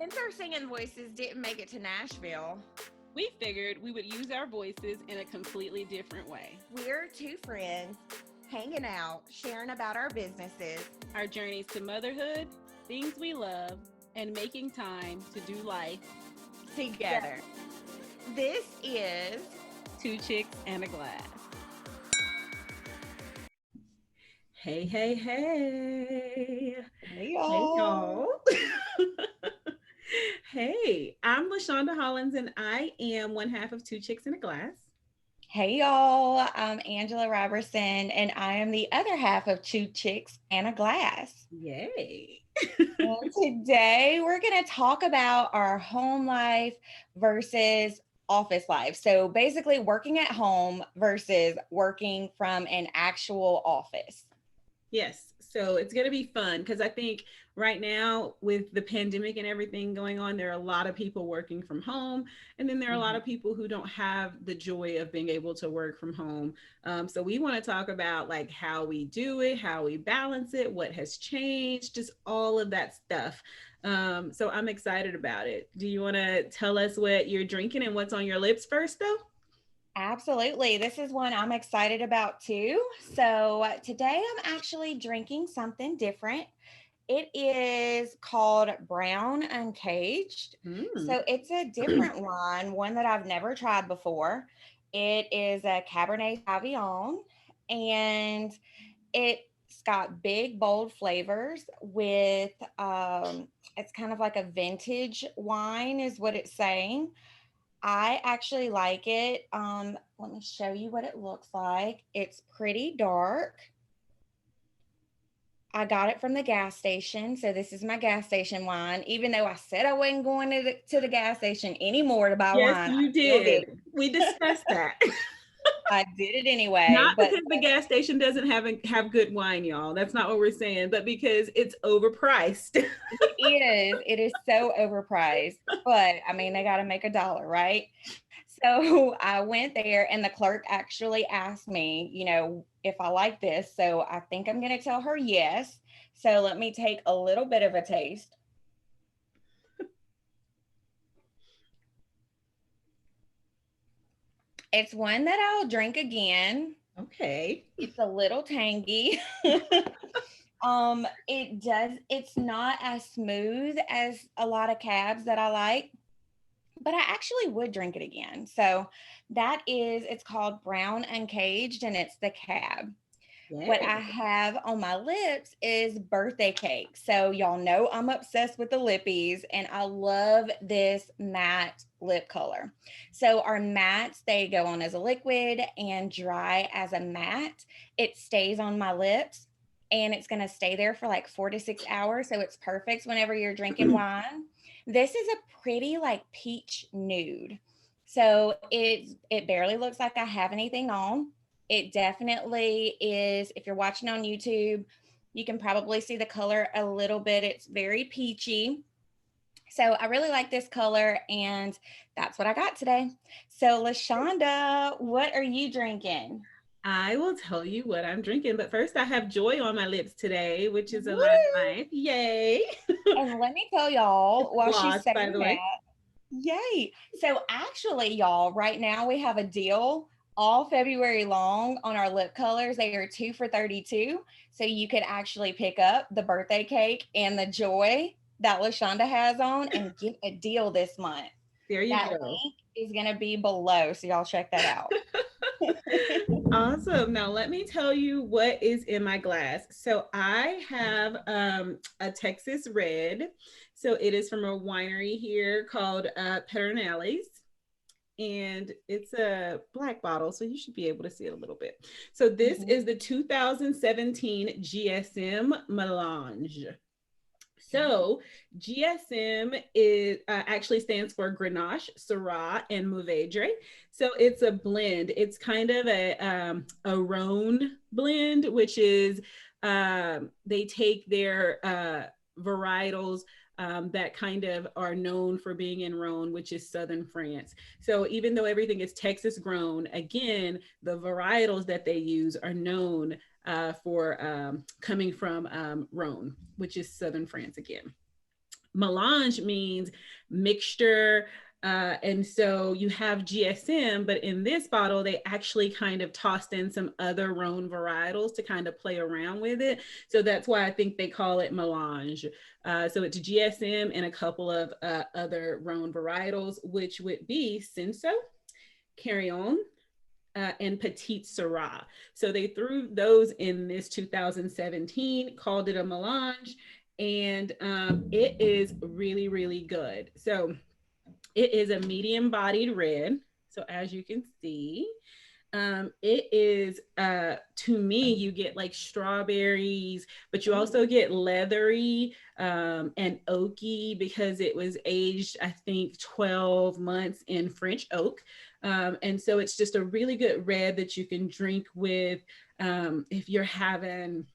Since our singing voices didn't make it to Nashville, We figured we would use our voices in a completely different way. we're two friends hanging out, sharing about our businesses. Our journeys to motherhood, things we love, and making time to do life. Together. This is Two chicks and a glass. Hey, hey, hey. Hey Hey, y'all. y'all. Hey, I'm Lashonda Hollins, and I am one half of Two Chicks and a Glass. Hey y'all. I'm Angela Robertson, and I am the other half of Two Chicks and a Glass. Yay. And today we're going to talk about our home life versus office life. So basically, working at home versus working from an actual office. Yes. So it's going to be fun because I think right now, with the pandemic and everything going on, there are a lot of people working from home. And then there are a lot of people who don't have the joy of being able to work from home. So we want to talk about like how we do it, how we balance it, what has changed, just all of that stuff. So I'm excited about it. Do you want to tell us what you're drinking and what's on your lips first, though? Absolutely. This is one I'm excited about too. So today I'm actually drinking something different. It is called Brown Uncaged. Mm. So it's a different wine, one that I've never tried before. It is a Cabernet Sauvignon, and it's got big, bold flavors with, it's kind of like a vintage wine, is what it's saying. I actually like it. Let me show you what it looks like. It's pretty dark. I got it from the gas station. So this is my gas station wine. Even though I said I wasn't going to the gas station anymore to buy Yes, wine, I you still did. did. We discussed that. I did it anyway. Not But because the gas station doesn't have good wine, y'all. That's not what we're saying, but because it's overpriced. it is so overpriced. But I mean, they got to make a dollar, right? So I went there, and the clerk actually asked me, if I like this. So I think I'm going to tell her yes. So let me take a little bit of a taste. It's one that I'll drink again. Okay. It's a little tangy. It's not as smooth as a lot of cabs that I like, but I actually would drink it again. So it's called Brown Uncaged, and it's the cab. What I Yay. have on my lips is birthday cake. So y'all know I'm obsessed with the lippies, and I love this matte lip color. So our mattes, they go on as a liquid and dry as a matte. It stays on my lips, and it's going to stay there for like 4 to 6 hours. So it's perfect whenever you're drinking wine. This is a pretty like peach nude. So it barely looks like I have anything on. It definitely is. If you're watching on YouTube, you can probably see the color a little bit. It's very peachy. So I really like this color, and that's what I got today. So LaShonda, what are you drinking? I will tell you what I'm drinking, but first I have joy on my lips today, which is a lot of Woo! life. Yay. And let me tell y'all, while she's Gloss, by saying the way. that, yay. So actually, y'all, right now we have a deal all February long on our lip colors. They are 2 for $32. So you could actually pick up the birthday cake and the joy that LaShonda has on and get a deal this month. There you That go. link is going to be below. So y'all check that out. Awesome. Now let me tell you what is in my glass. So I have a Texas Red. So it is from a winery here called Pedernales. And it's a black bottle, so you should be able to see it a little bit. So this Mhm. is the 2017 GSM Melange. So GSM is actually stands for Grenache, Syrah, and Mourvedre. So it's a blend. It's kind of a Rhone blend, which is they take their varietals that kind of are known for being in Rhone, which is southern France. So even though everything is Texas grown, again, the varietals that they use are known for coming from Rhone, which is southern France again. Melange means mixture. And so you have GSM, but in this bottle, they actually kind of tossed in some other Rhone varietals to kind of play around with it. So that's why I think they call it melange. So it's GSM and a couple of other Rhone varietals, which would be Cinsault, Carillon, and Petite Syrah. So they threw those in this 2017, called it a melange, and it is really, really good. So it is a medium bodied red. So as you can see, it is to me, you get like strawberries, but you also get leathery and oaky because it was aged, I think, 12 months in French oak. And so it's just a really good red that you can drink with if you're having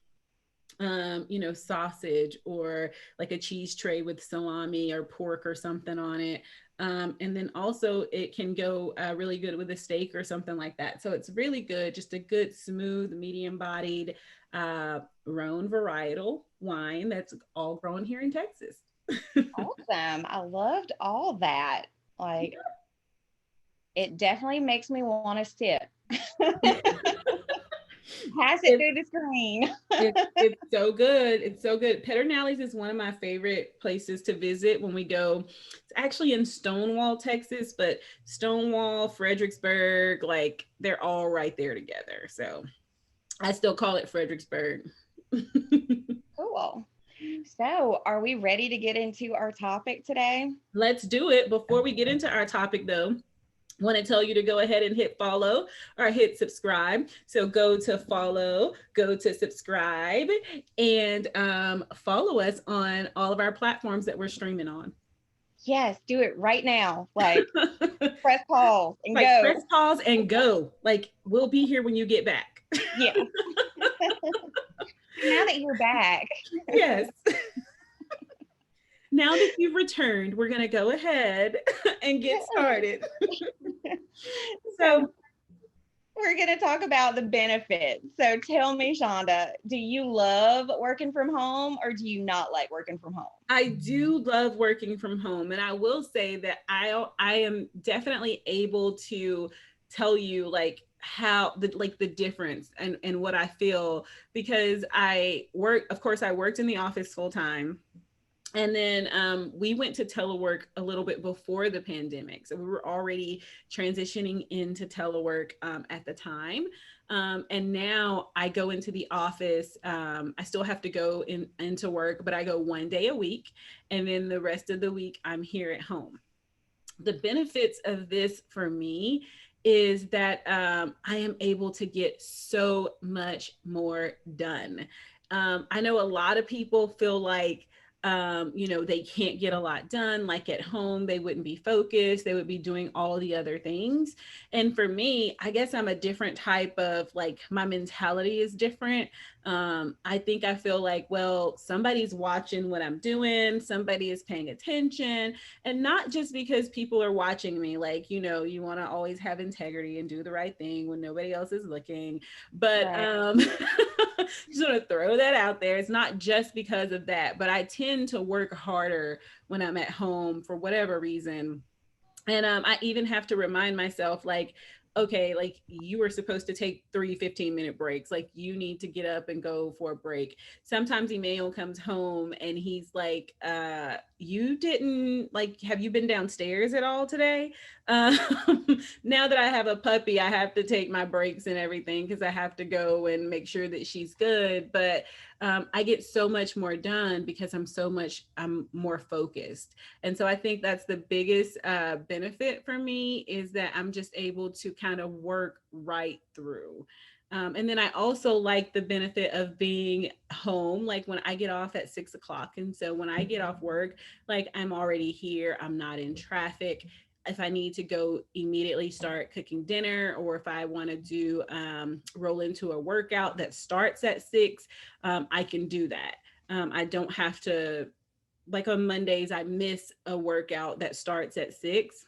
sausage or like a cheese tray with salami or pork or something on it. And then also it can go really good with a steak or something like that. So it's really good, just a good, smooth, medium bodied Rhone varietal wine that's all grown here in Texas. Awesome. I loved all that. Like, it definitely makes me want to sip. Pass it through the screen. It's so good. It's so good. Pedernales is one of my favorite places to visit when we go. It's actually in Stonewall, Texas, but Stonewall, Fredericksburg, like they're all right there together. So I still call it Fredericksburg. Cool. So, are we ready to get into our topic today? Let's do it. Before we get into our topic, though, want to tell you to go ahead and hit follow or hit subscribe. So go to follow, go to subscribe, and follow us on all of our platforms that we're streaming on. Yes, do it right now. Like, press pause and like go. press pause and go. Like, we'll be here when you get back. Yeah. Now that you're back. Yes. Now that you've returned, we're going to go ahead and get started. So we're going to talk about the benefits. So tell me, Shonda, do you love working from home or do you not like working from home? I do love working from home. And I will say that I am definitely able to tell you like how the difference and what I feel, because I worked in the office full time. And then we went to telework a little bit before the pandemic. So we were already transitioning into telework at the time. And now I go into the office. I still have to go into work, but I go one day a week. And then the rest of the week, I'm here at home. The benefits of this for me is that I am able to get so much more done. I know a lot of people feel like, they can't get a lot done. Like at home, they wouldn't be focused. They would be doing all the other things. And for me, I guess I'm a different type of, like, my mentality is different. I think I feel like, well, somebody's watching what I'm doing. Somebody is paying attention. And not just because people are watching me, like, you want to always have integrity and do the right thing when nobody else is looking. But right. Just want to throw that out there. It's not just because of that, but I tend to work harder when I'm at home for whatever reason. And I even have to remind myself, like, okay, like you were supposed to take 3 15-minute breaks. Like you need to get up and go for a break. Sometimes Emmanuel comes home and he's like, you didn't, like, have you been downstairs at all today? Now that I have a puppy, I have to take my breaks and everything because I have to go and make sure that she's good. But I get so much more done because I'm more focused. And so I think that's the biggest benefit for me, is that I'm just able to kind of work right through. And then I also like the benefit of being home, like when I get off at 6 o'clock. And so when I get off work, like I'm already here, I'm not in traffic. If I need to go immediately start cooking dinner, or if I want to do roll into a workout that starts at 6, I can do that. I don't have to, like on Mondays, I miss a workout that starts at 6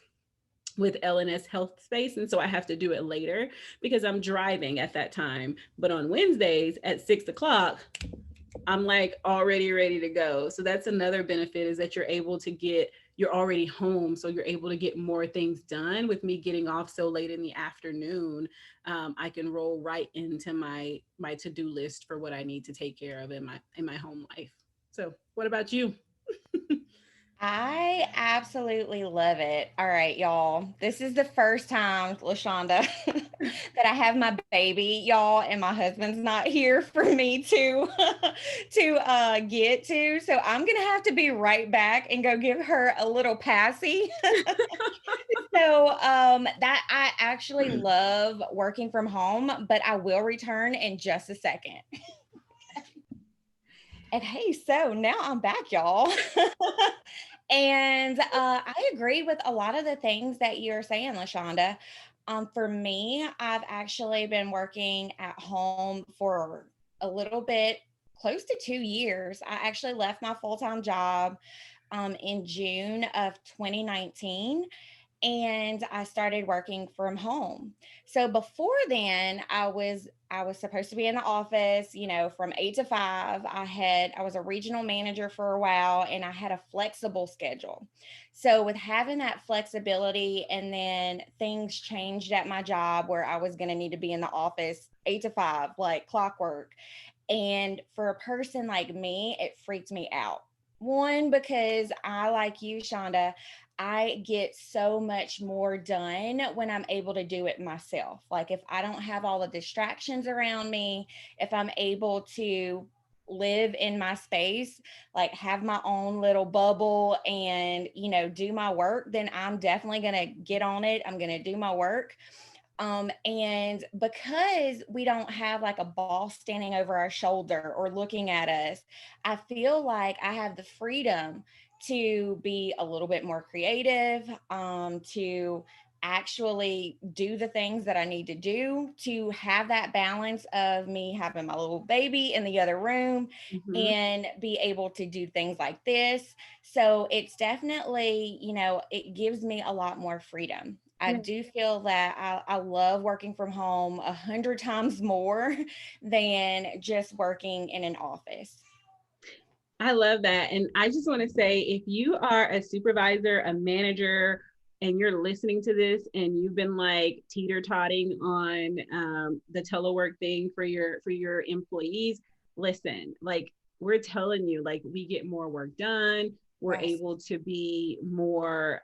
with LNS Health Space. And so I have to do it later because I'm driving at that time. But on Wednesdays at 6 o'clock, I'm like already ready to go. So that's another benefit, is that you're already home. So you're able to get more things done. With me getting off so late in the afternoon, I can roll right into my to-do list for what I need to take care of in my home life. So what about you? I absolutely love it. All right, y'all. This is the first time, Lashonda, that I have my baby, y'all, and my husband's not here for me to get to. So I'm gonna have to be right back and go give her a little passy. So that I actually love working from home, but I will return in just a second. And hey, so now I'm back, y'all. And I agree with a lot of the things that you're saying, Lashonda. For me, I've actually been working at home for a little bit, close to 2 years. I actually left my full time job in June of 2019, and I started working from home. So before then, I was supposed to be in the office, from 8 to 5. I was a regional manager for a while, and I had a flexible schedule. So with having that flexibility, and then things changed at my job where I was going to need to be in the office 8 to 5 like clockwork. And for a person like me, it freaked me out. One, because I, like you, Shonda, I get so much more done when I'm able to do it myself. Like if I don't have all the distractions around me, if I'm able to live in my space, like have my own little bubble and, do my work, then I'm definitely going to get on it. I'm going to do my work. And because we don't have like a boss standing over our shoulder or looking at us, I feel like I have the freedom to be a little bit more creative, to actually do the things that I need to do, to have that balance of me having my little baby in the other room Mhm. and be able to do things like this. So it's definitely, it gives me a lot more freedom. I Yeah. do feel that I love working from home 100 times more than just working in an office. I love that. And I just want to say, if you are a supervisor, a manager, and you're listening to this and you've been like teeter-totting on the telework thing for your employees, listen, like we're telling you, like we get more work done. We're Yes. able to be more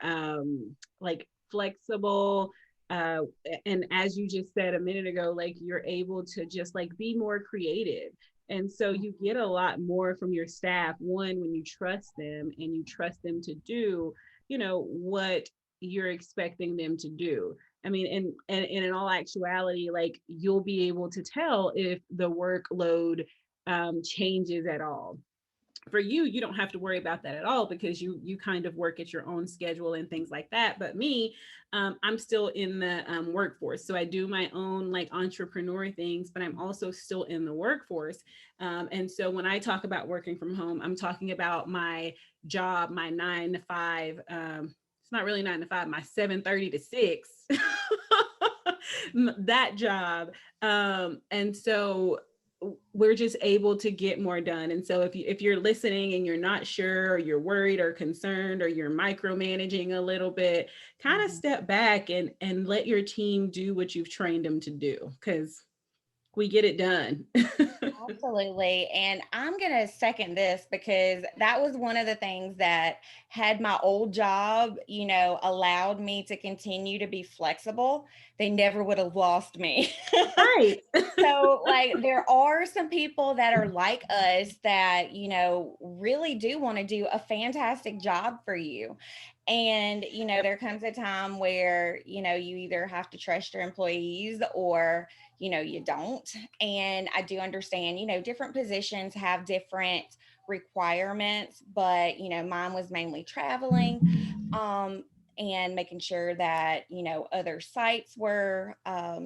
like flexible. Uh, and as you just said a minute ago, like you're able to just like be more creative, and so you get a lot more from your staff, one, when you trust them and you trust them to do, what you're expecting them to do. I mean, and in all actuality, like you'll be able to tell if the workload changes at all. For you, you don't have to worry about that at all, because you kind of work at your own schedule and things like that. But me, I'm still in the workforce, so I do my own like entrepreneur things, but I'm also still in the workforce. And so when I talk about working from home, I'm talking about my job, my 9 to 5. It's not really 9 to 5, my 7:30 to 6. That job. And so we're just able to get more done. And so if you're listening and you're not sure, or you're worried or concerned, or you're micromanaging a little bit, kind of Mhm. step back and let your team do what you've trained them to do, because we get it done. Absolutely. And I'm going to second this because that was one of the things that, had my old job, allowed me to continue to be flexible, they never would have lost me. Right. So, like, there are some people that are like us that, really do want to do a fantastic job for you. And, Yep. there comes a time where, you either have to trust your employees or, you don't. And I do understand, different positions have different requirements, but, mine was mainly traveling. Um, and making sure that other sites were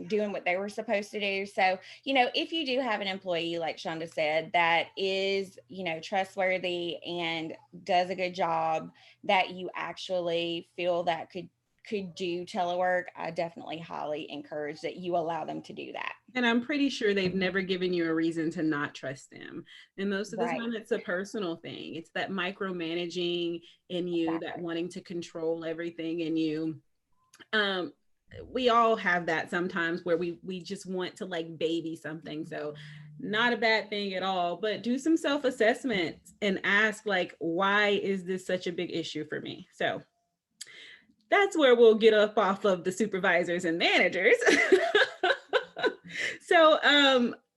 doing what they were supposed to do. So if you do have an employee, like Shonda said, that is trustworthy and does a good job, that you actually feel that could could do telework, I definitely highly encourage that you allow them to do that. And I'm pretty sure they've never given you a reason to not trust them. And most of the Right. time, it's a personal thing. It's that micromanaging in you, that Exactly. wanting to control everything in you. Um, we all have that sometimes where we just want to like baby something. So not a bad thing at all, but do some self-assessment and ask like, why is this such a big issue for me? So that's where we'll get up off of the supervisors and managers. So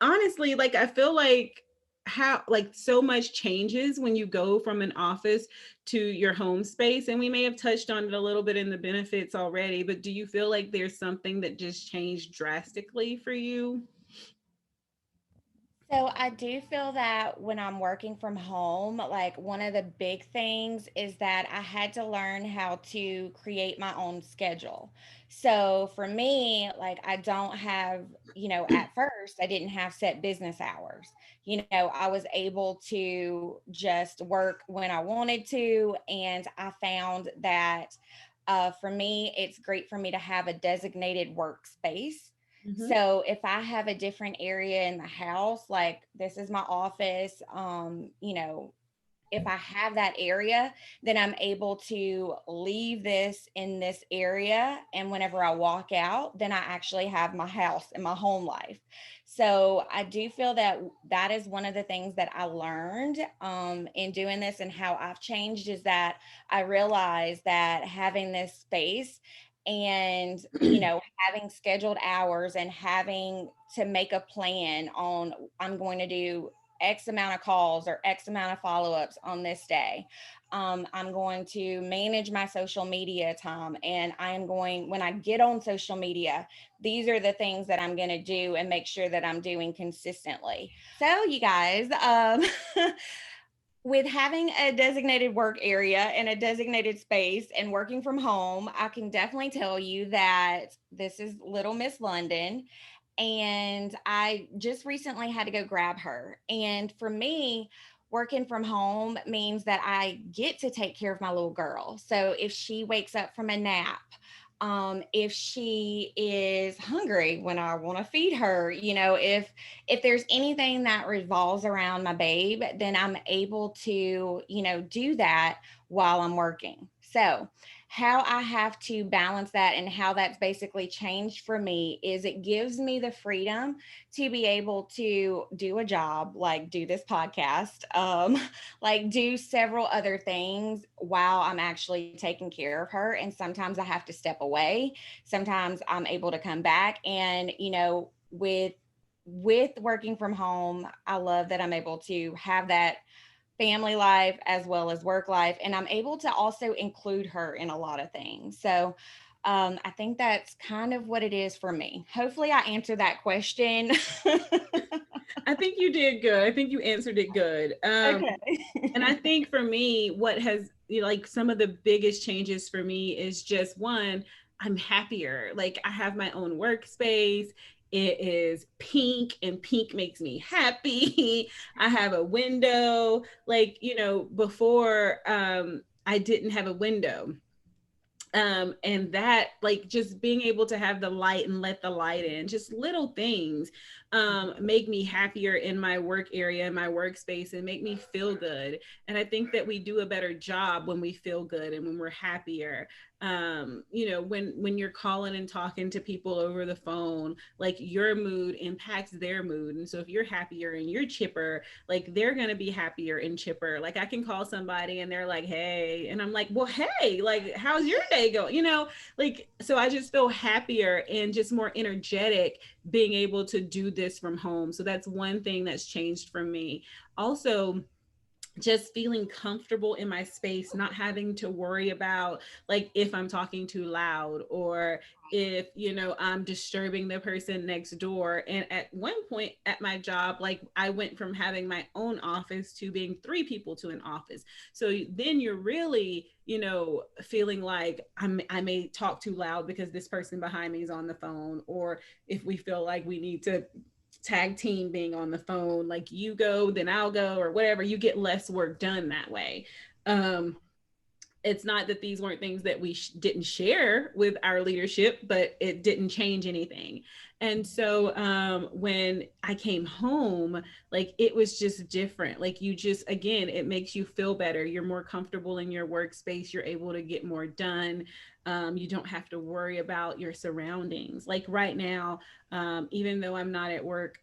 honestly, like I feel like how like so much changes when you go from an office to your home space, and we may have touched on it a little bit in the benefits already, but do you feel like there's something that just changed drastically for you? So I do feel that when I'm working from home, like one of the big things is that I had to learn how to create my own schedule. So for me, like I don't have, at first I didn't have set business hours. I was able to just work when I wanted to. And I found that for me, it's great for me to have a designated workspace. Mm-hmm. So if I have a different area in the house, like this is my office, if I have that area, then I'm able to leave this in this area. And whenever I walk out, then I actually have my house and my home life. So I do feel that that is one of the things that I learned in doing this, and how I've changed is that I realized that having this space and having scheduled hours and having to make a plan on, I'm going to do X amount of calls or X amount of follow ups on this day. I'm going to manage my social media time. And I am going, when I get on social media, these are the things that I'm going to do and make sure that I'm doing consistently. So, you guys, with having a designated work area and a designated space and working from home, I can definitely tell you that this is little Miss London. And I just recently had to go grab her. And for me, working from home means that I get to take care of my little girl. So if she wakes up from a nap, if she is hungry when I want to feed her, if there's anything that revolves around my babe, then I'm able to, do that while I'm working. So, how I have to balance that and how that's basically changed for me is it gives me the freedom to be able to do a job, like do this podcast, like do several other things while I'm actually taking care of her. And sometimes I have to step away. Sometimes I'm able to come back. And, with working from home, I love that I'm able to have that family life as well as work life. And I'm able to also include her in a lot of things. So I think that's kind of what it is for me. Hopefully, I answered that question. I think you did good. I think you answered it good. And I Okay. think for me, what has like some of the biggest changes for me is just one, I'm happier. Like I have my own workspace. It is pink and pink makes me happy. I have a window. Like, before I didn't have a window, and that like just being able to have the light and let the light in, just little things make me happier in my work area, in my workspace, and make me feel good. And I think that we do a better job when we feel good and when we're happier. When you're calling and talking to people over the phone, like your mood impacts their mood. And so if you're happier and you're chipper, like they're going to be happier and chipper. Like I can call somebody and they're like, hey, and I'm like, well, hey, like how's your day going, like, so I just feel happier and just more energetic being able to do this from home. So that's one thing that's changed for me. Also, just feeling comfortable in my space, not having to worry about like if I'm talking too loud or if I'm disturbing the person next door. And at one point at my job, like I went from having my own office to being three people to an office. So then you're really feeling like I may talk too loud because this person behind me is on the phone, or if we feel like we need to tag team being on the phone, like you go then I'll go or whatever, you get less work done that way. um it's not that these weren't things that we didn't share with our leadership, but it didn't change anything. And so when I came home, like it was just different. Like you just, again, it makes you feel better. You're more comfortable in your workspace. You're able to get more done. You don't have to worry about your surroundings. Like right now, even though I'm not at work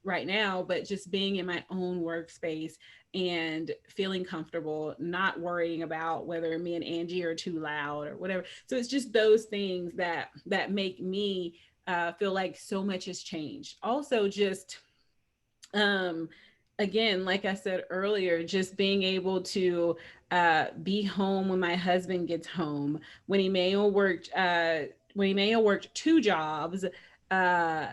right now, but just being in my own workspace and feeling comfortable, not worrying about whether me and Angie are too loud or whatever. So it's just those things that make me feel like so much has changed. Also, just um, again, like I said earlier, just being able to be home when my husband gets home. When he may have worked two jobs, uh,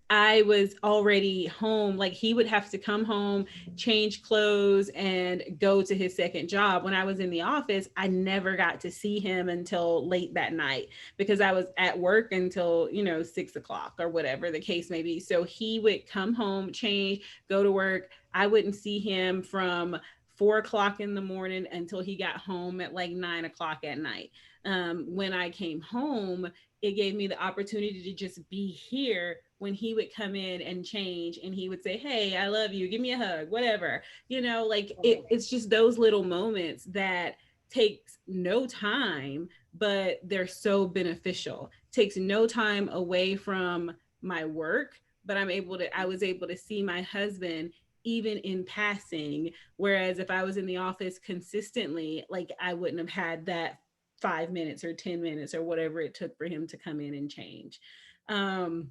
I was already home. Like he would have to come home, change clothes, and go to his second job. When I was in the office, I never got to see him until late that night because I was at work until, 6 o'clock or whatever the case may be. So he would come home, change, go to work. I wouldn't see him from 4 o'clock in the morning until he got home at like 9 o'clock at night. When I came home, it gave me the opportunity to just be here when he would come in and change and he would say, "Hey, I love you, give me a hug," whatever. Like it's just those little moments that takes no time, but they're so beneficial. Takes no time away from my work, but I was able to see my husband even in passing. Whereas if I was in the office consistently, like I wouldn't have had that 5 minutes or 10 minutes or whatever it took for him to come in and change. Um,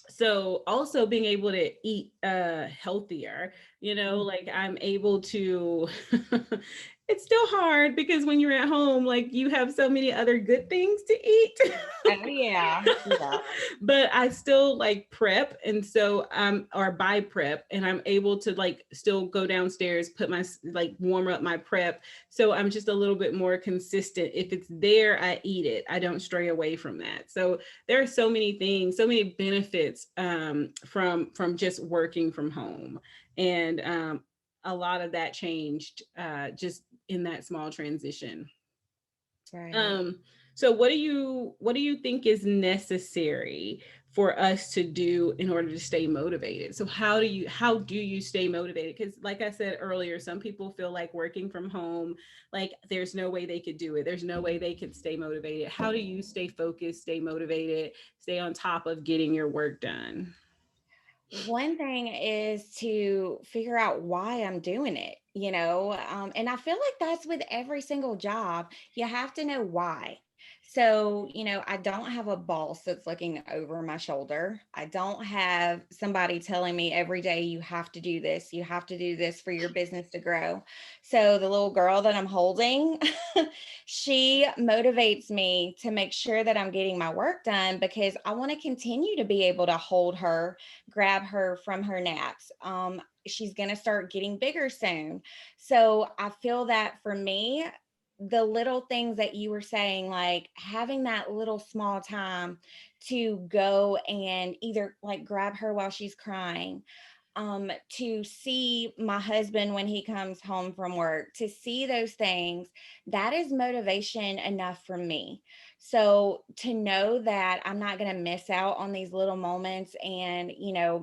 so also being able to eat healthier, like I'm able to it's still hard because when you're at home, like you have so many other good things to eat. Oh yeah. Yeah. But I still like prep, and so or buy prep, and I'm able to like still go downstairs, put my like warm up my prep, so I'm just a little bit more consistent. If it's there, I eat it. I don't stray away from that. So there are so many things, so many benefits from just working from home, and a lot of that changed just in that small transition. Right. Um, so what do you think is necessary for us to do in order to stay motivated? So how do you stay motivated? Because like I said earlier, some people feel like working from home, like there's no way they could do it. There's no way they could stay motivated. How do you stay focused, stay motivated, stay on top of getting your work done? One thing is to figure out why I'm doing it, and I feel like that's with every single job. You have to know why. So, I don't have a boss that's looking over my shoulder. I don't have somebody telling me every day, you have to do this, you have to do this for your business to grow. So, the little girl that I'm holding, she motivates me to make sure that I'm getting my work done because I want to continue to be able to hold her, grab her from her naps. She's going to start getting bigger soon. So I feel that for me, the little things that you were saying, like having that little small time to go and either like grab her while she's crying, to see my husband when he comes home from work, to see those things, that is motivation enough for me. So to know that I'm not going to miss out on these little moments, and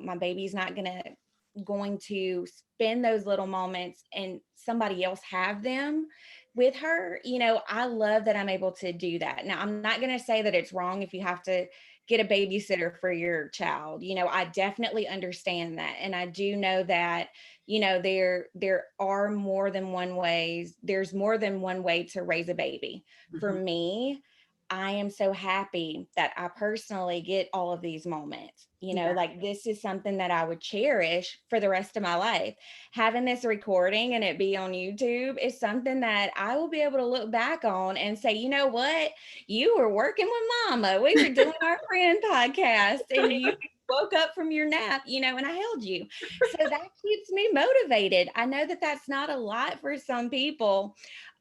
my baby's not going to spend those little moments and somebody else have them with her. I love that I'm able to do that. Now, I'm not going to say that it's wrong if you have to get a babysitter for your child. I definitely understand that. And I do know that, there are more than one ways. There's more than one way to raise a baby. For Mhm. me, I am so happy that I personally get all of these moments. Yeah. Like this is something that I would cherish for the rest of my life. Having this recording and it be on YouTube is something that I will be able to look back on and say, you know what? You were working with mama. We were doing our friend podcast and you woke up from your nap, and I held you. So that keeps me motivated. I know that that's not a lot for some people,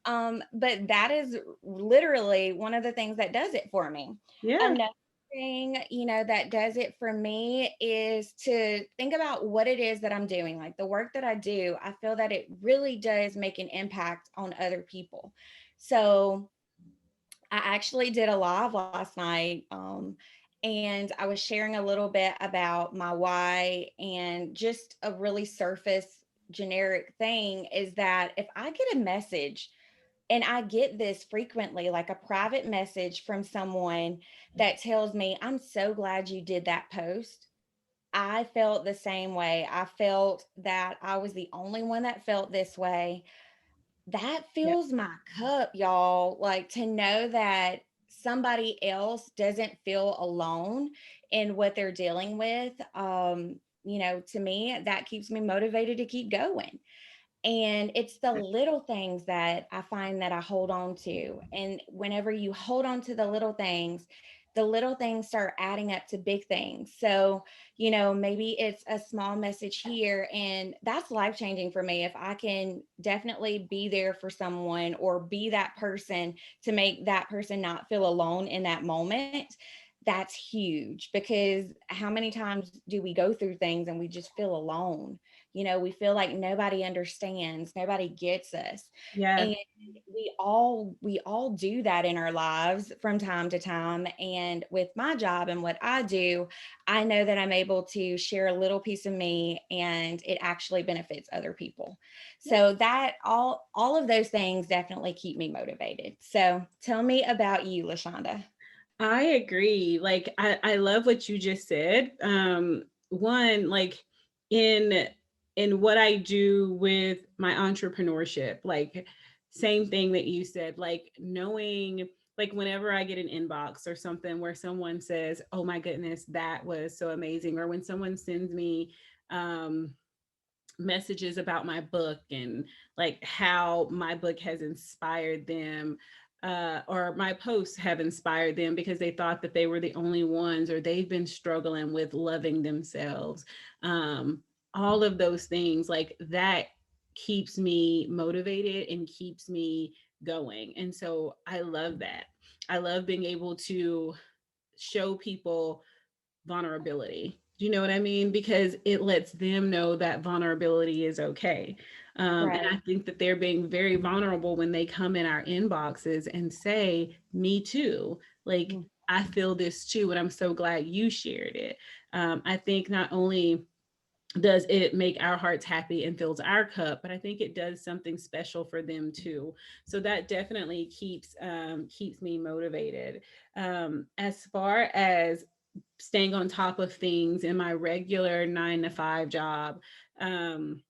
but that is literally one of the things that does it for me. Yeah. Another thing, that does it for me is to think about what it is that I'm doing. Like the work that I do, I feel that it really does make an impact on other people. So I actually did a live last night. And I was sharing a little bit about my why, and just a really surface generic thing is that if I get a message, and I get this frequently, like a private message from someone that tells me, I'm so glad you did that post. I felt the same way. I felt that I was the only one that felt this way. That Yeah. fills my cup, y'all. Like to know that somebody else doesn't feel alone in what they're dealing with. To me, that keeps me motivated to keep going. And it's the little things that I find that I hold on to. And whenever you hold on to the little things start adding up to big things. So, maybe it's a small message here, and that's life changing for me. If I can definitely be there for someone or be that person to make that person not feel alone in that moment, that's huge, because how many times do we go through things and we just feel alone? We feel like nobody understands, nobody gets us. Yeah. And we all do that in our lives from time to time. And with my job and what I do, I know that I'm able to share a little piece of me, and it actually benefits other people. Yeah. So that all of those things definitely keep me motivated. So tell me about you, Lashonda. I agree. Like I love what you just said. One, like in in what I do with my entrepreneurship, like same thing that you said, like knowing, like whenever I get an inbox or something where someone says, "Oh my goodness, that was so amazing," or when someone sends me messages about my book and like how my book has inspired them, or my posts have inspired them because they thought that they were the only ones, or they've been struggling with loving themselves. um, all of those things like that keeps me motivated and keeps me going, and so I love that. I love being able to show people vulnerability. Do you know what I mean? Because it lets them know that vulnerability is okay. And I Right. think that they're being very vulnerable when they come in our inboxes and say, "Me too. Like, Mm. I feel this too. And I'm so glad you shared it." I think not only does it make our hearts happy and fills our cup, but I think it does something special for them too. So that definitely keeps me motivated. As far as staying on top of things in my regular 9 to 5 job, um,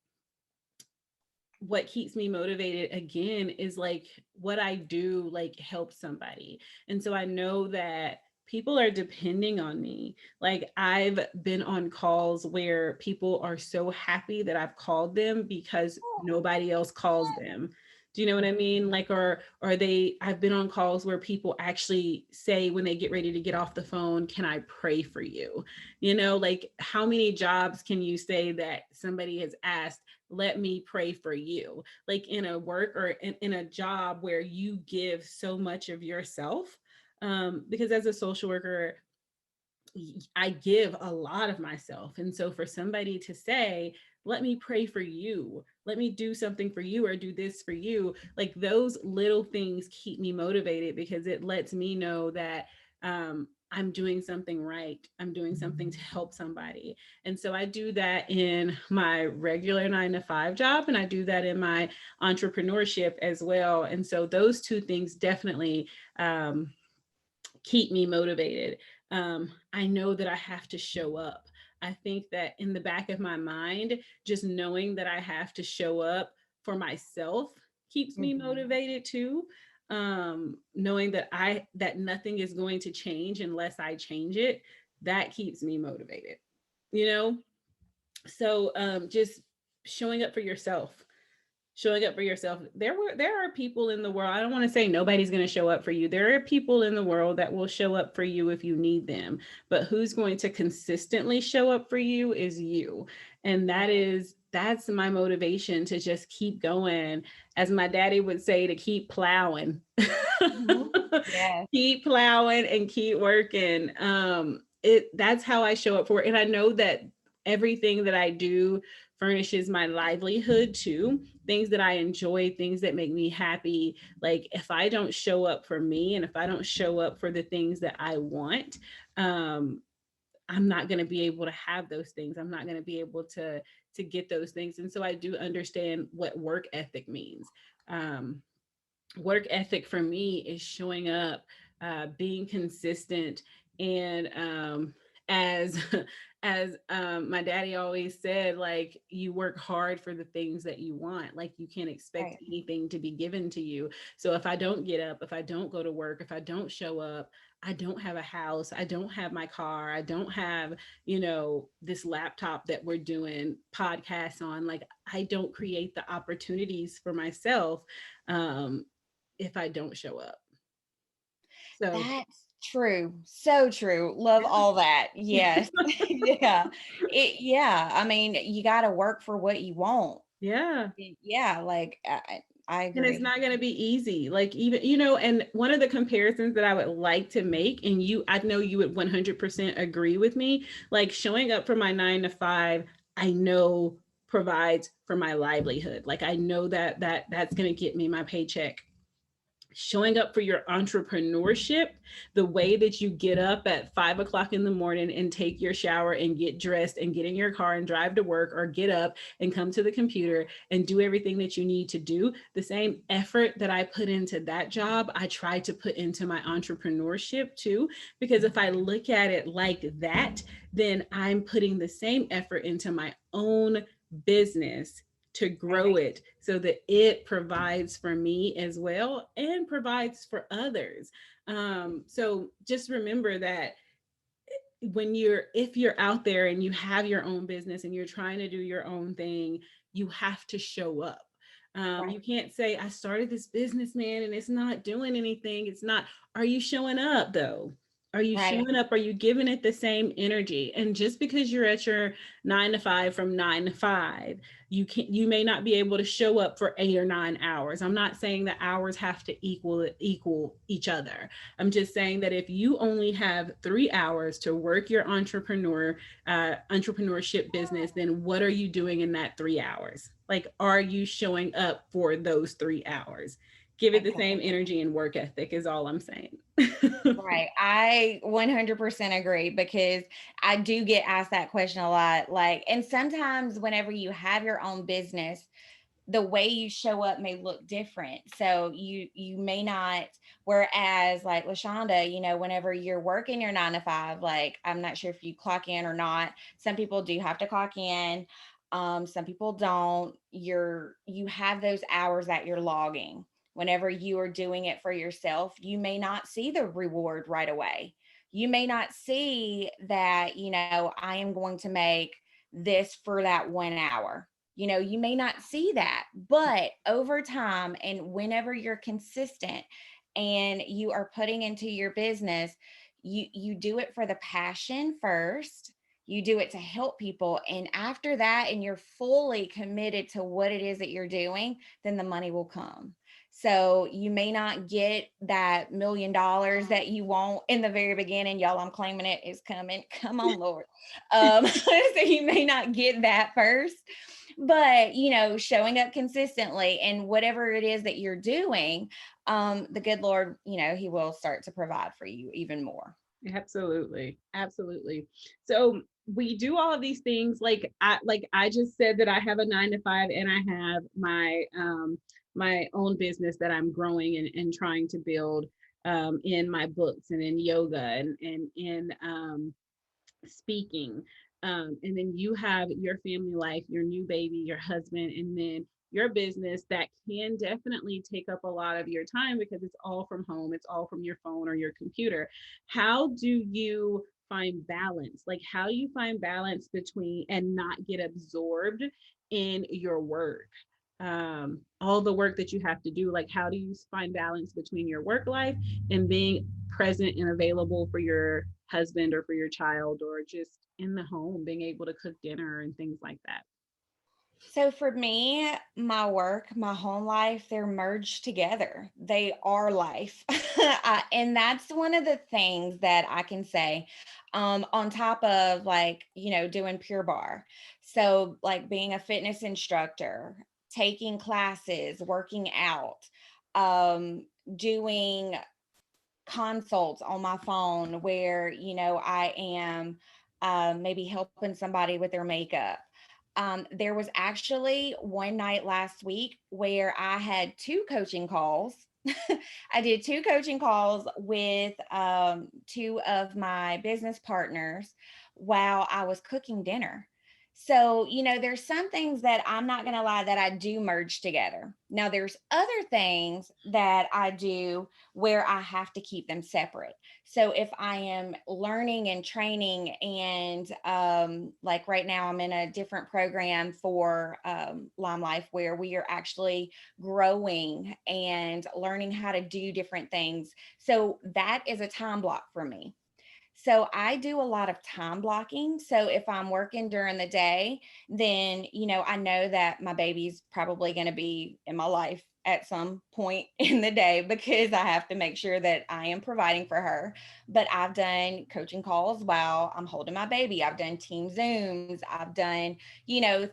what keeps me motivated again is like what I do like helps somebody. And so I know that people are depending on me. Like I've been on calls where people are so happy that I've called them because nobody else calls them. Do you know what I mean? Like, or they, I've been on calls where people actually say when they get ready to get off the phone, "Can I pray for you?" Like how many jobs can you say that somebody has asked, "Let me pray for you," like in a work or in a job where you give so much of yourself? Because as a social worker, I give a lot of myself. And so for somebody to say, "Let me pray for you, let me do something for you, or do this for you," like those little things keep me motivated because it lets me know that I'm doing something right. I'm doing something to help somebody. And so I do that in my regular 9 to 5 job, and I do that in my entrepreneurship as well. And so those two things definitely keep me motivated. I know that I have to show up. I think that in the back of my mind, just knowing that I have to show up for myself keeps me Mhm. motivated too. Knowing that nothing is going to change unless I change it, that keeps me motivated. You know, so just showing up for yourself, showing up for yourself. There are people in the world. I don't want to say nobody's going to show up for you. There are people in the world that will show up for you if you need them. But who's going to consistently show up for you is you. And Right. that's my motivation to just keep going. As my daddy would say, to keep plowing. Mhm. Yes. Keep plowing and keep working. That's how I show up for it. And I know that everything that I do furnishes my livelihood too. Things that I enjoy, things that make me happy. Like if I don't show up for me and if I don't show up for the things that I want, um, I'm not going to be able to have those things. I'm not going to be able to get those things. And so I do understand what work ethic means. Um, Work ethic for me is showing up, being consistent, and as as my daddy always said, like you work hard for the things that you want. Like you can't expect Right. anything to be given to you. So if I don't get up, if I don't go to work, if I don't show up, I don't have a house, I don't have my car, I don't have, this laptop that we're doing podcasts on. Like I don't create the opportunities for myself, um, if I don't show up. So, That's true. So true. Love all that. yeah. Yes. Yeah. Yeah. I mean, you got to work for what you want. Yeah. Yeah. Like, I And it's agree. not going to be easy. Like, even, and one of the comparisons that I would like to make, and I know you would 100% agree with me, like showing up for my 9 to 5, I know provides for my livelihood. Like, I know that's going to get me my paycheck. Showing up for your entrepreneurship, the way that you get up at 5 o'clock in the morning and take your shower and get dressed and get in your car and drive to work, or get up and come to the computer and do everything that you need to do, the same effort that I put into that job, I try to put into my entrepreneurship too. Because if I look at it like that, then I'm putting the same effort into my own business to grow Right. it so that it provides for me as well and provides for others. So just remember that if you're out there and you have your own business and you're trying to do your own thing, you have to show up. Right. You can't say, I started this business, man, and it's not doing anything. It's not. Are you showing up though? Are you Right. showing up? Are you giving it the same energy? And just because you're at your 9 to 5 from 9 to 5, you may not be able to show up for 8 or 9 hours. I'm not saying that hours have to equal each other. I'm just saying that if you only have 3 hours to work your entrepreneurship business, then what are you doing in that 3 hours? Like, are you showing up for those 3 hours? Give it the Okay. same energy and work ethic is all I'm saying. Right. I 100% agree because I do get asked that question a lot. Like, and sometimes whenever you have your own business, the way you show up may look different. So you may not, whereas like Lashonda, whenever you're working your 9 to 5, like I'm not sure if you clock in or not. Some people do have to clock in. Some people don't. You have those hours that you're logging. Whenever you are doing it for yourself, you may not see the reward right away. You may not see that, I am going to make this for that 1 hour. You may not see that, but over time and whenever you're consistent and you are putting into your business, you do it for the passion first. You do it to help people, and after that, and you're fully committed to what it is that you're doing, then the money will come. So you may not get that $1 million that you want in the very beginning. Y'all, I'm claiming it is coming. Come on, Lord. So you may not get that first, but showing up consistently and whatever it is that you're doing, the good Lord, he will start to provide for you even more. Absolutely. Absolutely. So we do all of these things. Like I just said that I have a 9 to 5 and I have my own business that I'm growing and trying to build, in my books and in yoga and in speaking. And then you have your family life, your new baby, your husband, and then your business that can definitely take up a lot of your time because it's all from home, it's all from your phone or your computer. How do you find balance? Like, how do you find balance between and not get absorbed in your work? all the work that you have to do. Like, how do you find balance between your work life and being present and available for your husband or for your child, or just in the home, being able to cook dinner and things like that? So for me, my work, my home life, they're merged together. They are life. And that's one of the things that I can say, on top of like, doing Pure Bar. So like being a fitness instructor, taking classes, working out, doing consults on my phone where, I am maybe helping somebody with their makeup. There was actually one night last week where I had two coaching calls. I did two coaching calls with two of my business partners while I was cooking dinner. So, there's some things that I'm not going to lie that I do merge together. Now, there's other things that I do where I have to keep them separate. So if I am learning and training, and like right now, I'm in a different program for Lime Life where we are actually growing and learning how to do different things. So that is a time block for me. So I do a lot of time blocking. So if I'm working during the day, then, I know that my baby's probably going to be in my life at some point in the day because I have to make sure that I am providing for her. But I've done coaching calls while I'm holding my baby. I've done team Zooms. I've done,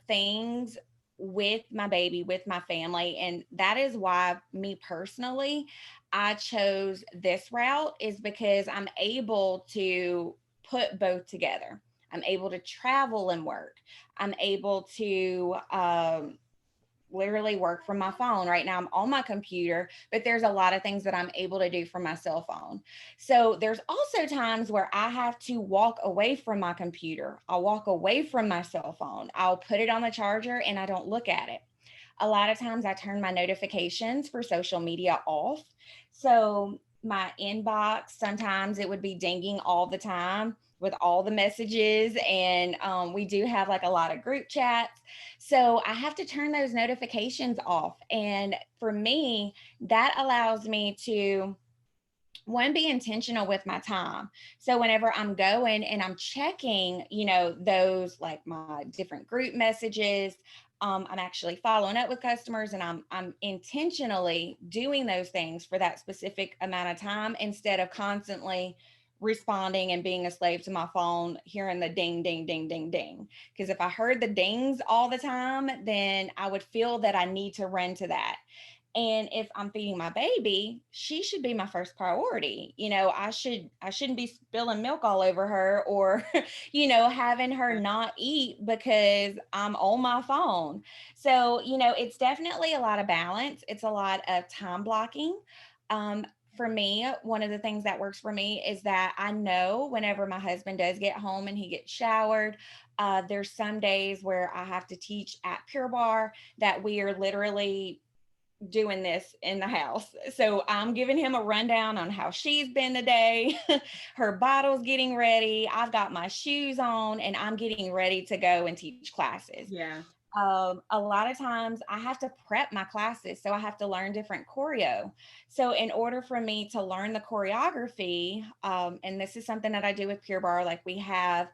things with my baby, with my family. And that is why me personally, I chose this route, is because I'm able to put both together. I'm able to travel and work. I'm able to literally work from my phone. Right now, I'm on my computer, but there's a lot of things that I'm able to do from my cell phone. So there's also times where I have to walk away from my computer. I'll walk away from my cell phone. I'll put it on the charger and I don't look at it. A lot of times I turn my notifications for social media off. So my inbox, sometimes it would be dinging all the time with all the messages. And we do have like a lot of group chats. So I have to turn those notifications off. And for me, that allows me to one, be intentional with my time. So whenever I'm going and I'm checking, those like my different group messages, I'm actually following up with customers, and I'm intentionally doing those things for that specific amount of time instead of constantly responding and being a slave to my phone, hearing the ding, ding, ding, ding, ding. Because if I heard the dings all the time, then I would feel that I need to run to that. And if I'm feeding my baby, she should be my first priority. I shouldn't be spilling milk all over her, or having her not eat because I'm on my phone. So, it's definitely a lot of balance. It's a lot of time blocking. For me, one of the things that works for me is that I know whenever my husband does get home and he gets showered, there's some days where I have to teach at Pure Bar that we are literally doing this in the house. So I'm giving him a rundown on how she's been today. Her bottle's getting ready. I've got my shoes on and I'm getting ready to go and teach classes. Yeah. A lot of times I have to prep my classes. So I have to learn different choreo. So in order for me to learn the choreography, and this is something that I do with Pure Bar, like we have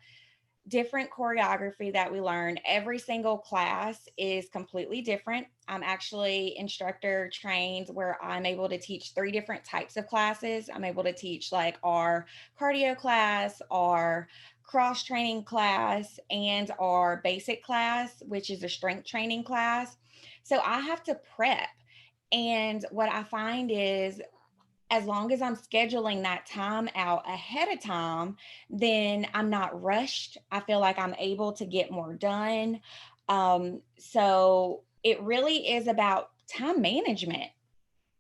different choreography that we learn. Every single class is completely different. I'm actually instructor trained where I'm able to teach three different types of classes. I'm able to teach like our cardio class, our cross training class, and our basic class, which is a strength training class. So I have to prep. And what I find is, as long as I'm scheduling that time out ahead of time, then I'm not rushed. I feel like I'm able to get more done. So it really is about time management.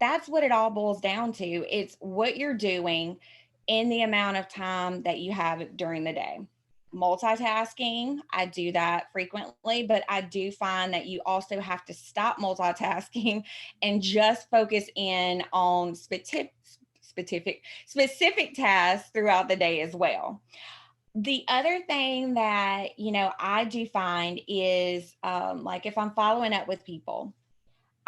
That's what it all boils down to. It's what you're doing in the amount of time that you have during the day. Multitasking, I do that frequently, but I do find that you also have to stop multitasking and just focus in on specific tasks throughout the day as well. The other thing that I do find is like if I'm following up with people,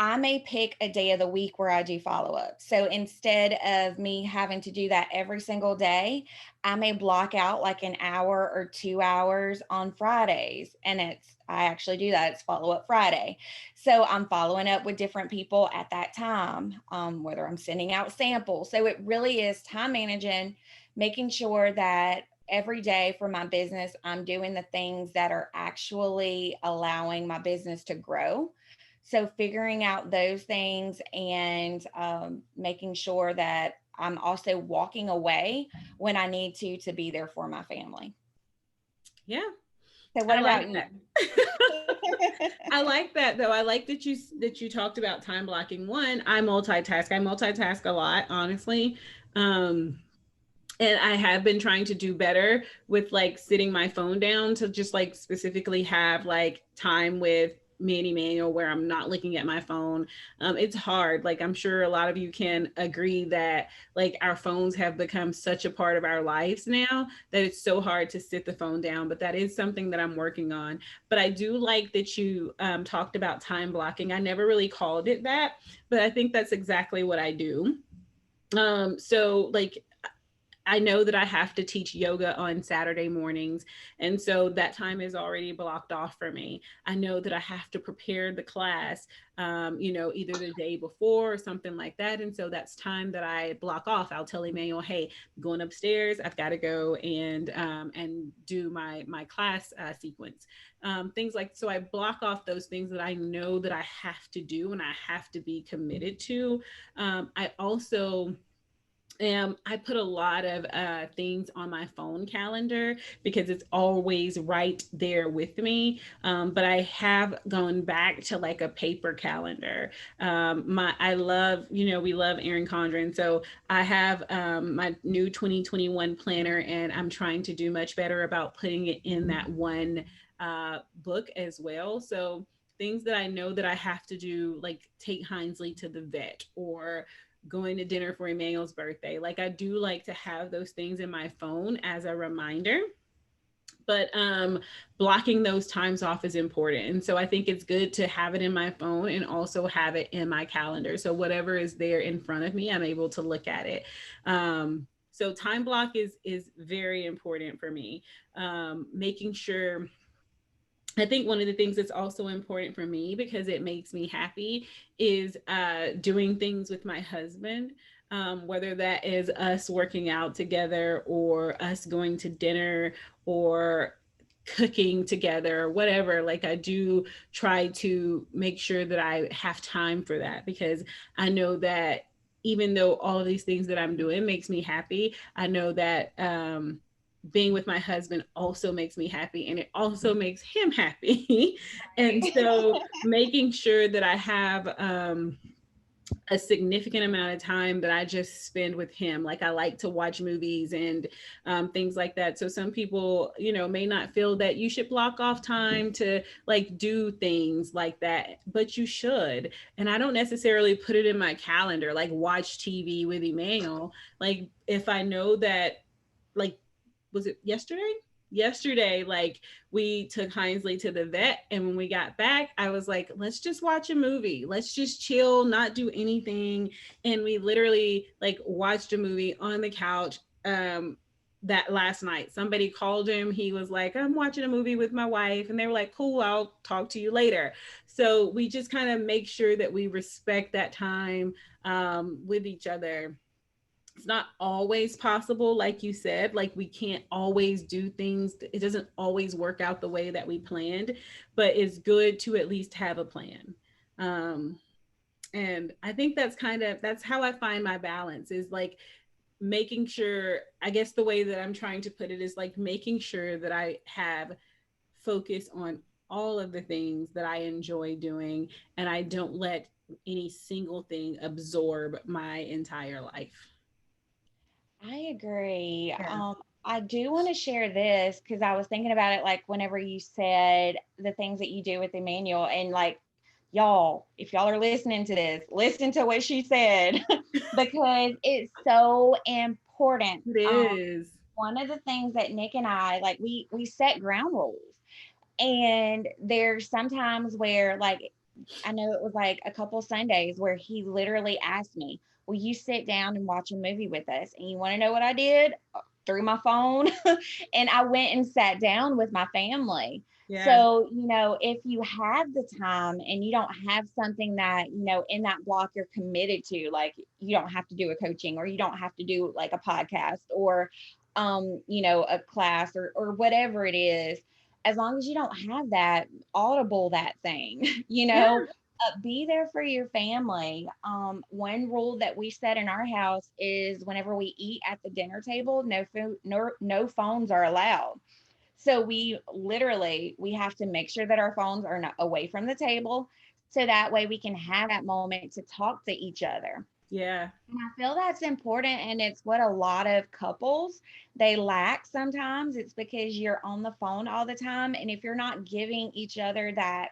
I may pick a day of the week where I do follow up. So instead of me having to do that every single day, I may block out like an hour or 2 hours on Fridays. And I actually do that. It's follow up Friday. So I'm following up with different people at that time, whether I'm sending out samples. So it really is time managing, making sure that every day for my business, I'm doing the things that are actually allowing my business to grow. So figuring out those things and making sure that I'm also walking away when I need to be there for my family. Yeah, So what I like about you? that. I like that though. I like that you talked about time blocking. One, I multitask a lot, honestly. Um and I have been trying to do better with like sitting my phone down to just like specifically have like time with Manny Manual where I'm not looking at my phone. It's hard. Like I'm sure a lot of you can agree that like our phones have become such a part of our lives now that it's so hard to sit the phone down. But that is something that I'm working on. But I do like that you talked about time blocking. I never really called it that, but I think that's exactly what I do. So like I know that I have to teach yoga on Saturday mornings. And so that time is already blocked off for me. I know that I have to prepare the class, either the day before or something like that. And so that's time that I block off. I'll tell Emmanuel, hey, I'm going upstairs. I've got to go and do my class sequence. Things like, so I block off those things that I know that I have to do and I have to be committed to. I also I put a lot of things on my phone calendar because it's always right there with me. But I have gone back to like a paper calendar. I love, we love Erin Condren. So I have my new 2021 planner, and I'm trying to do much better about putting it in that one book as well. So things that I know that I have to do, like take Hinesley to the vet or going to dinner for Emmanuel's birthday. Like I do like to have those things in my phone as a reminder. But blocking those times off is important. And so I think it's good to have it in my phone and also have it in my calendar. So whatever is there in front of me, I'm able to look at it. So time block is very important for me. Making sure, I think one of the things that's also important for me because it makes me happy is doing things with my husband, whether that is us working out together or us going to dinner or cooking together or whatever. Like I do try to make sure that I have time for that because I know that even though all of these things that I'm doing makes me happy, I know that being with my husband also makes me happy and it also makes him happy. And so making sure that I have a significant amount of time that I just spend with him. Like I like to watch movies and things like that. So some people, may not feel that you should block off time to like do things like that, but you should. And I don't necessarily put it in my calendar, like watch TV with Emmanuel. Like if I know that, like, was it yesterday? Yesterday, like we took Hinesley to the vet, and when we got back, I was like, let's just watch a movie. Let's just chill, not do anything. And we literally like watched a movie on the couch. That last night, somebody called him. He was like, I'm watching a movie with my wife. And they were like, cool, I'll talk to you later. So we just kind of make sure that we respect that time with each other. It's not always possible, like you said, like we can't always do things, it doesn't always work out the way that we planned, but it's good to at least have a plan. Um, and I think that's how I find my balance, is like making sure, I guess the way that I'm trying to put it is like making sure that I have focus on all of the things that I enjoy doing and I don't let any single thing absorb my entire life. I agree. Yeah. I do want to share this because I was thinking about it like whenever you said the things that you do with Emmanuel, and like, y'all, if y'all are listening to this, listen to what she said because it's so important. It is. One of the things that Nick and I we set ground rules, and there's sometimes where like I know it was like a couple Sundays where he literally asked me, "Will you sit down and watch a movie with us?" And you want to know what I did? Threw my phone and I went and sat down with my family. Yeah. So, if you have the time and you don't have something that, in that block you're committed to, like you don't have to do a coaching or you don't have to do like a podcast or, a class or whatever it is, as long as you don't have that, audible that thing, Yeah. be there for your family. One rule that we set in our house is whenever we eat at the dinner table, no food, no phones are allowed. So we have to make sure that our phones are not away from the table, so that way we can have that moment to talk to each other. Yeah. And I feel that's important, and it's what a lot of couples they lack sometimes. It's because you're on the phone all the time, and if you're not giving each other that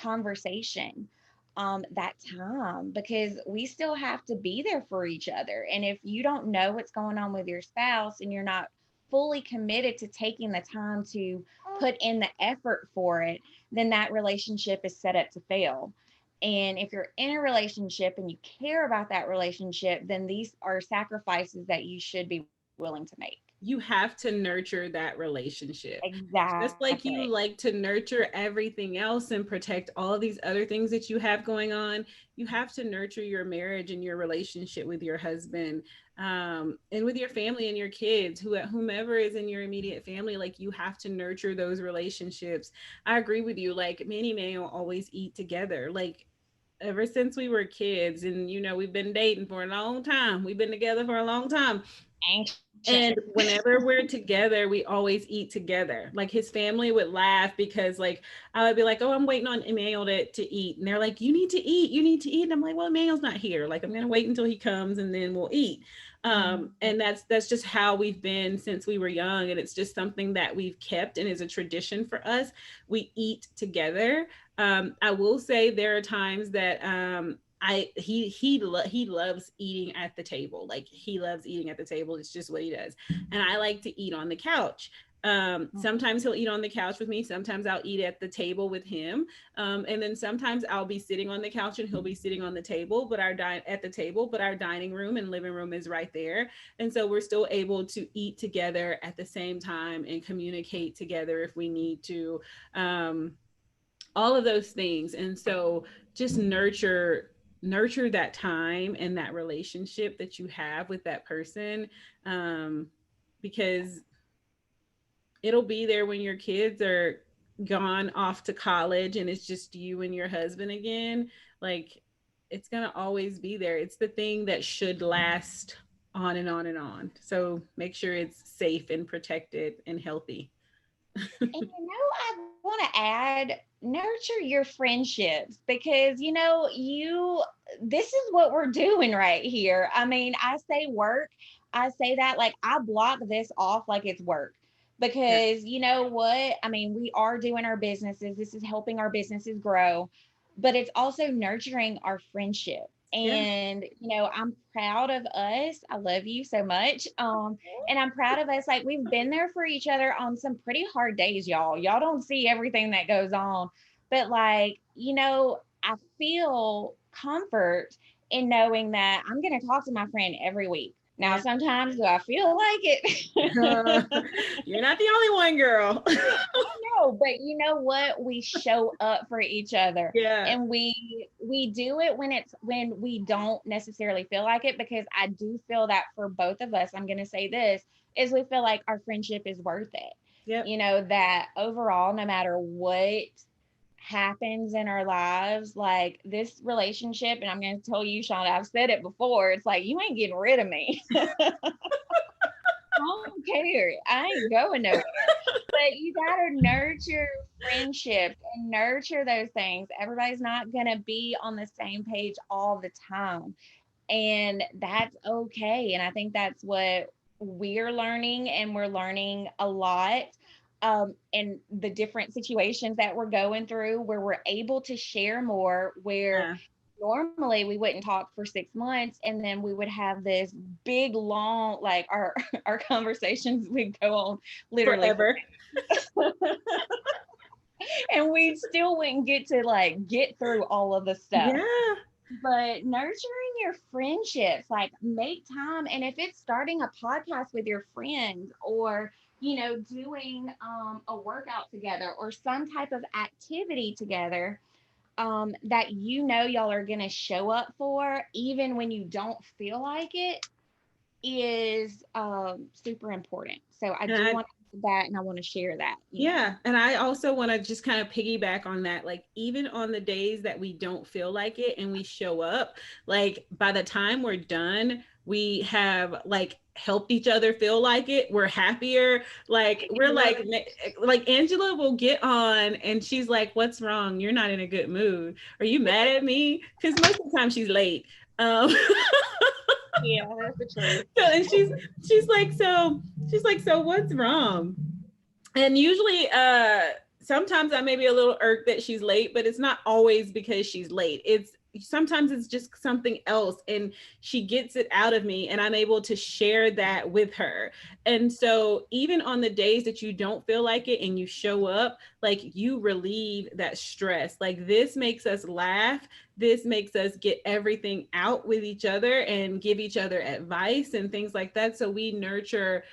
conversation, that time, because we still have to be there for each other. And if you don't know what's going on with your spouse and you're not fully committed to taking the time to put in the effort for it, then that relationship is set up to fail. And if you're in a relationship and you care about that relationship, then these are sacrifices that you should be willing to make. You have to nurture that relationship. Just Exactly. like you like to nurture everything else and protect all of these other things that you have going on, you have to nurture your marriage and your relationship with your husband, and with your family and your kids, whomever is in your immediate family. Like, you have to nurture those relationships. I agree with you. Like, me and Emmanuel always eat together. Like, ever since we were kids, and we've been dating for a long time. We've been together for a long time. Ancient. And whenever we're together, we always eat together. Like, his family would laugh because, like, I would be like, "Oh, I'm waiting on Emmanuel to eat," and they're like, "You need to eat. You need to eat." And I'm like, "Well, Emmanuel's not here. Like, I'm gonna wait until he comes and then we'll eat." Mhm. And that's just how we've been since we were young, and it's just something that we've kept and is a tradition for us. We eat together. I will say there are times that he loves eating at the table. Like, he loves eating at the table. It's just what he does. And I like to eat on the couch. Sometimes he'll eat on the couch with me. Sometimes I'll eat at the table with him. And then sometimes I'll be sitting on the couch and he'll be sitting on the table, but at the table, but our dining room and living room is right there. And so we're still able to eat together at the same time and communicate together if we need to. All of those things. And so just nurture that time and that relationship that you have with that person, um, because it'll be there when your kids are gone off to college and it's just you and your husband again. Like, it's going to always be there. It's the thing that should last on and on and on. So make sure it's safe and protected and healthy. And I want to add, nurture your friendships, because this is what we're doing right here. I mean, I say work, I say that like I block this off like it's work, Yeah. because you know what? I mean, we are doing our businesses. This is helping our businesses grow, but it's also nurturing our friendship. Yeah. And I'm proud of us. I love you so much. And I'm proud of us. Like, we've been there for each other on some pretty hard days, y'all. Y'all don't see everything that goes on, but like, I feel comfort in knowing that I'm going to talk to my friend every week. Now, Yeah. sometimes do I feel like it? You're not the only one, girl. I know, but you know what? We show up for each other, Yeah. and we do it when we don't necessarily feel like it, because I do feel that for both of us, I'm going to say this, is we feel like our friendship is worth it. Yep. That overall, no matter what happens in our lives, like this relationship, and I'm going to tell you, Shonda, I've said it before, it's like you ain't getting rid of me. I don't care. I ain't going nowhere. But you got to nurture friendships and nurture those things. Everybody's not going to be on the same page all the time. And that's okay. And I think that's what we're learning. And we're learning a lot in the different situations that we're going through, where we're able to share more, where Yeah. normally we wouldn't talk for 6 months, and then we would have this big long, like our conversations would go on literally for Forever. And we still wouldn't get to like get through all of the stuff. Yeah. But nurturing your friendships, like make time. And if it's starting a podcast with your friends or, doing a workout together or some type of activity together, that y'all are going to show up for, even when you don't feel like it, is super important. So I And do I, want to that, and I want to share that. yeah. And I also want to just kind of piggyback on that. Like, even on the days that we don't feel like it and we show up, like, by the time we're done, we have like helped each other feel like it. We're happier. Like, we're like Angela will get on and she's like, "What's wrong? You're not in a good mood. Are you mad at me?" Because most of the time she's late. Um, Yeah, that's the truth. so, and she's like, so what's wrong? And usually sometimes I may be a little irked that she's late, but it's not always because she's late. It's sometimes it's just something else, and she gets it out of me and I'm able to share that with her. And so even on the days that you don't feel like it and you show up, like, you relieve that stress. Like, this makes us laugh, this makes us get everything out with each other and give each other advice and things like that. So we nurture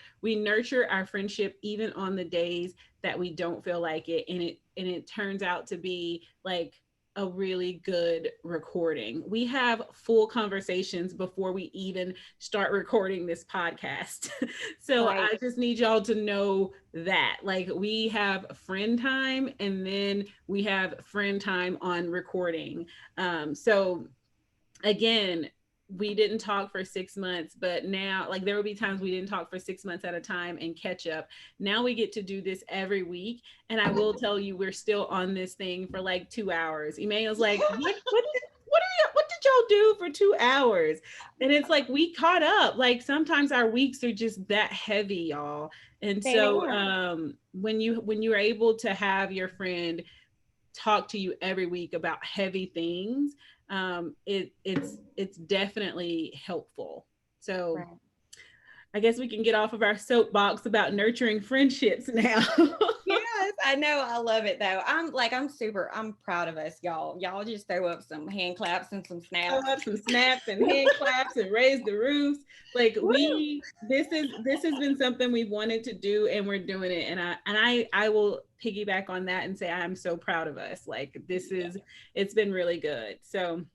our friendship even on the days that we don't feel like it, and it turns out to be like a really good recording. We have full conversations before we even start recording this podcast. So Right. I just need y'all to know that, like, we have friend time and then we have friend time on recording. So again, we didn't talk for 6 months, but now, like, there will be times we didn't talk for 6 months at a time and catch up. Now we get to do this every week. And I will tell you, we're still on this thing for like 2 hours. Emmanuel's like, what did y'all do for 2 hours? And it's like, we caught up. Like, sometimes our weeks are just that heavy, y'all. And They so are. when you're able to have your friend talk to you every week about heavy things, it's definitely helpful. So Right. I guess we can get off of our soapbox about nurturing friendships now. Yes, I know. I love it though. I'm proud of us, y'all. Y'all just throw up some hand claps and some Throw snaps. up some snaps and hand claps and raise the roofs. Like, Woo! this has been something we've wanted to do, and we're doing it. And I will piggyback on that and say I'm so proud of us. Like, Yeah. it's been really good. So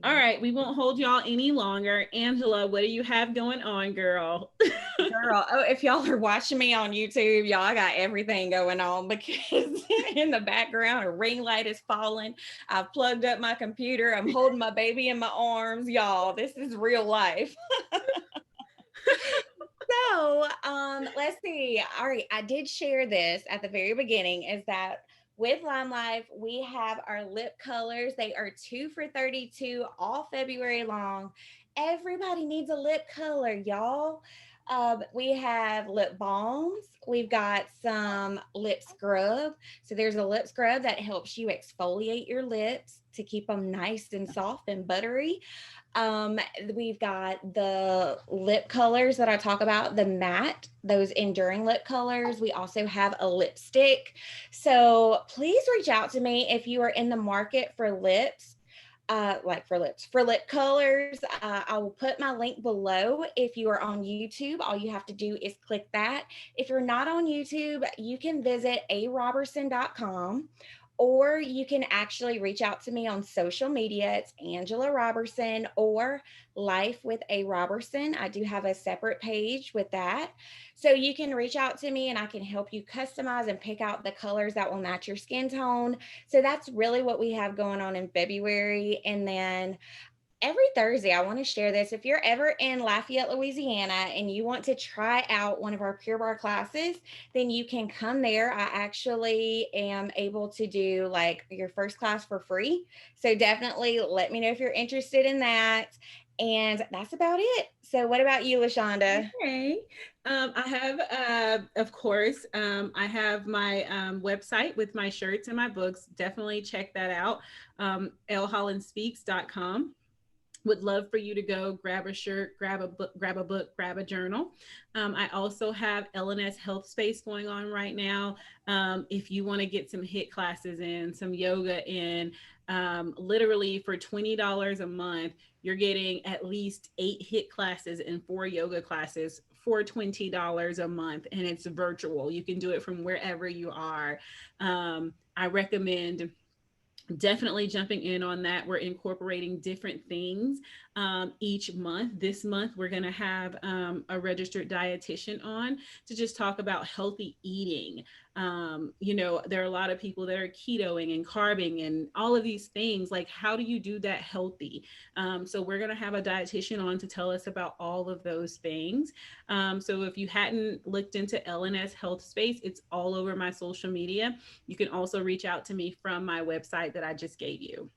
all Yeah. right, we won't hold y'all any longer. Angela, what do you have going on, girl? Girl, oh, if y'all are watching me on YouTube, y'all, I got everything going on because in the background, a ring light is falling. I've plugged up my computer. I'm holding my baby in my arms. Y'all, this is real life. So, let's see. All right, I did share this at the very beginning is that with Lime Life, we have our lip colors. They are 2 for $32 all February long. Everybody needs a lip color, y'all. We have lip balms. We've got some lip scrub. So there's a lip scrub that helps you exfoliate your lips to keep them nice and soft and buttery. Um, we've got the lip colors that I talk about, the matte, those enduring lip colors. We also have a lipstick. So please reach out to me if you are in the market for lips. For lip colors, I will put my link below. If you are on YouTube, all you have to do is click that. If you're not on YouTube, you can visit arobertson.com, or you can actually reach out to me on social media. It's Angela Robertson or Life with A Robertson. I do have a separate page with that. So you can reach out to me and I can help you customize and pick out the colors that will match your skin tone. So that's really what we have going on in February. And then every Thursday, I want to share this. If you're ever in Lafayette, Louisiana, and you want to try out one of our Pure Barre classes, then you can come there. I actually am able to do like your first class for free. So definitely let me know if you're interested in that. And that's about it. So, what about you, Lashonda? Okay. I have, of course, I have my website with my shirts and my books. Definitely check that out. lhollandspeaks.com. Would love for you to go grab a shirt, grab a book, grab a journal. I also have LNS Health Space going on right now. If you want to get some HIIT classes in, some yoga in, literally for $20 a month, you're getting at least 8 HIIT classes and 4 yoga classes for $20 a month, and it's virtual. You can do it from wherever you are. I recommend definitely jumping in on that. We're incorporating different things each month. This month, we're going to have a registered dietitian on to just talk about healthy eating. There are a lot of people that are ketoing and carbing and all of these things. Like, how do you do that healthy? So, we're going to have a dietitian on to tell us about all of those things. So, if you hadn't looked into LNS Health Space, it's all over my social media. You can also reach out to me from my website that I just gave you.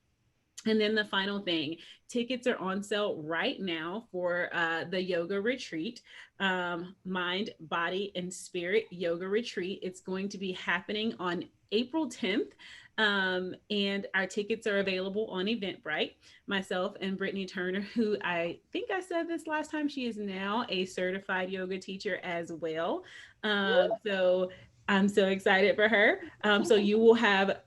And then the final thing, tickets are on sale right now for the yoga retreat, Mind, Body, and Spirit Yoga Retreat. It's going to be happening on April 10th. And our tickets are available on Eventbrite. Myself and Brittany Turner, who I think I said this last time, she is now a certified yoga teacher as well. So I'm so excited for her. So you will have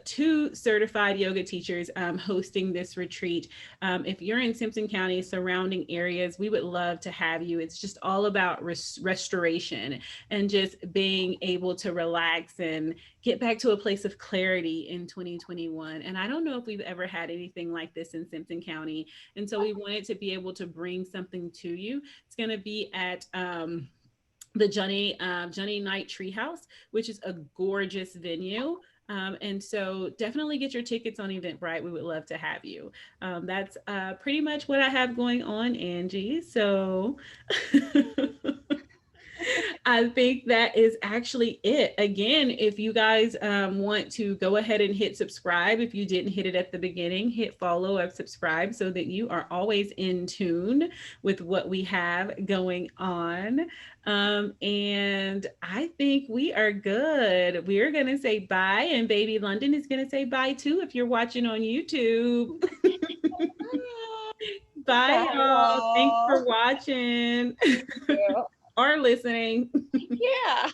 2 certified yoga teachers hosting this retreat. If you're in Simpson County, surrounding areas, we would love to have you. It's just all about restoration and just being able to relax and get back to a place of clarity in 2021. And I don't know if we've ever had anything like this in Simpson County. And so we wanted to be able to bring something to you. It's going to be at the Johnny Knight Treehouse, which is a gorgeous venue. And so definitely get your tickets on Eventbrite. We would love to have you. That's pretty much what I have going on, Angie. So I think that is actually it. Again, if you guys want to go ahead and hit subscribe, if you didn't hit it at the beginning, hit follow or subscribe so that you are always in tune with what we have going on. And I think we are good. We're going to say bye, and Baby London is going to say bye too if you're watching on YouTube. Bye, Bye, y'all. Thanks y'all. for watching Thank you. or listening. Yeah.